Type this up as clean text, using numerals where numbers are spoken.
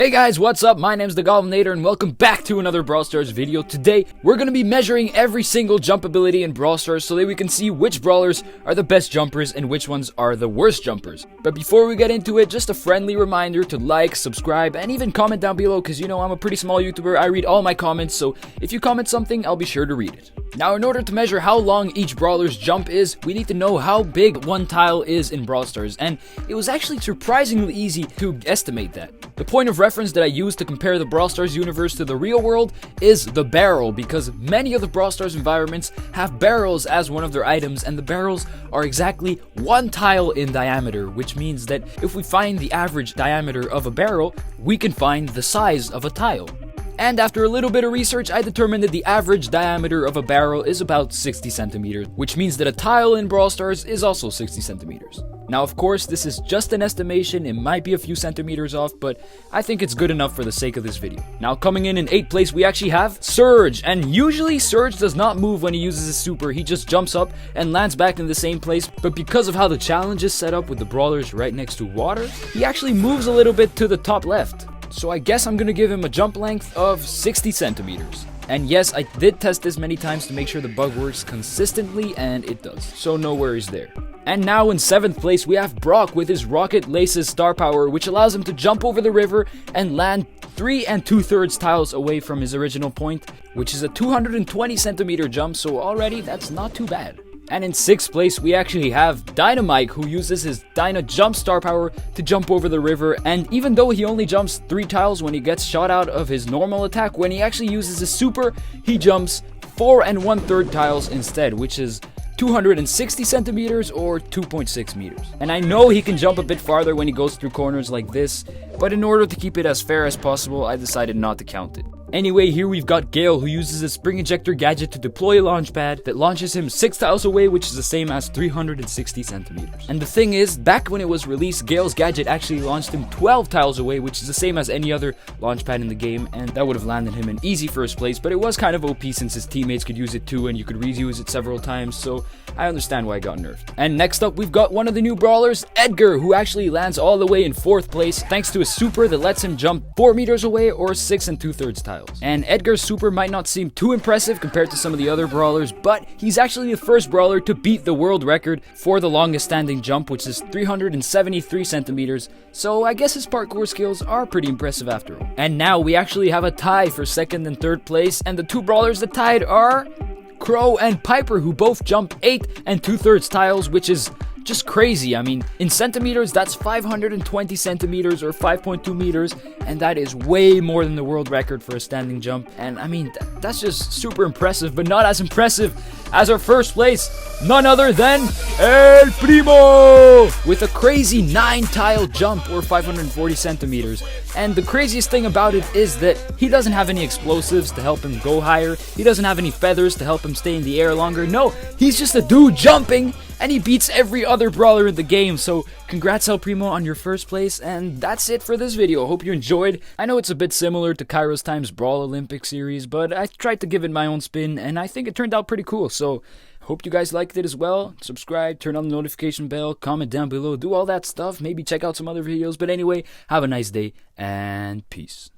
Hey guys, what's up? My name's the Goblinator and welcome back to another Brawl Stars video. Today, we're going to be measuring every single jump ability in Brawl Stars so that we can see which brawlers are the best jumpers and which ones are the worst jumpers. But before we get into it, just a friendly reminder to like, subscribe, and even comment down below because you know I'm a pretty small YouTuber. I read all my comments, so if you comment something, I'll be sure to read it. Now, in order to measure how long each brawler's jump is, we need to know how big one tile is in Brawl Stars, and it was actually surprisingly easy to estimate that. The point of reference that I use to compare the Brawl Stars universe to the real world is the barrel, because many of the Brawl Stars environments have barrels as one of their items, and the barrels are exactly one tile in diameter, which means that if we find the average diameter of a barrel, we can find the size of a tile. And after a little bit of research, I determined that the average diameter of a barrel is about 60 centimeters, which means that a tile in Brawl Stars is also 60 centimeters. Now, of course, this is just an estimation. It might be a few centimeters off, but I think it's good enough for the sake of this video. Now, coming in 8th place, we actually have Surge. And usually, Surge does not move when he uses his super. He just jumps up and lands back in the same place. But because of how the challenge is set up with the brawlers right next to water, he actually moves a little bit to the top left. So I guess I'm gonna give him a jump length of 60 centimeters. And yes, I did test this many times to make sure the bug works consistently, and it does. So no worries there. And now in 7th place, we have Brock with his Rocket Laces star power, which allows him to jump over the river and land 3 2/3 tiles away from his original point, which is a 220 centimeter jump, so already that's not too bad. And in 6th place, we actually have Dynamite, who uses his Dyna Jump star power to jump over the river. And even though he only jumps 3 tiles when he gets shot out of his normal attack, when he actually uses his super, he jumps 4 1/3 tiles instead, which is 260 centimeters or 2.6 meters. And I know he can jump a bit farther when he goes through corners like this, but in order to keep it as fair as possible, I decided not to count it. Anyway, here we've got Gale, who uses his Spring Ejector gadget to deploy a launch pad that launches him 6 tiles away, which is the same as 360 centimeters. And the thing is, back when it was released, Gale's gadget actually launched him 12 tiles away, which is the same as any other launch pad in the game, and that would have landed him an easy first place, but it was kind of OP since his teammates could use it too, and you could reuse it several times, so I understand why it got nerfed. And next up, we've got one of the new brawlers, Edgar, who actually lands all the way in 4th place, thanks to a super that lets him jump 4 meters away or 6 2/3 tiles. And Edgar's super might not seem too impressive compared to some of the other brawlers, but he's actually the first brawler to beat the world record for the longest standing jump, which is 373 centimeters, so I guess his parkour skills are pretty impressive after all. And now we actually have a tie for 2nd and 3rd place, and the 2 brawlers that tied are Crow and Piper, who both jump 8 2/3 tiles, which is just crazy. I mean, in centimeters, that's 520 centimeters or 5.2 meters, and that is way more than the world record for a standing jump. And I mean, that's just super impressive, but not as impressive as our first place, none other than El Primo, with a crazy 9 tile jump or 540 centimeters. And the craziest thing about it is that he doesn't have any explosives to help him go higher. He doesn't have any feathers to help him stay in the air longer. No, he's just a dude jumping, and he beats every other brawler in the game. So congrats El Primo on your first place, and that's it for this video. Hope you enjoyed. I know it's a bit similar to KairosTime's Brawl Olympics series, but I tried to give it my own spin, and I think it turned out pretty cool. So hope you guys liked it as well. Subscribe, turn on the notification bell, comment down below, do all that stuff. Maybe check out some other videos. But anyway, have a nice day, and peace.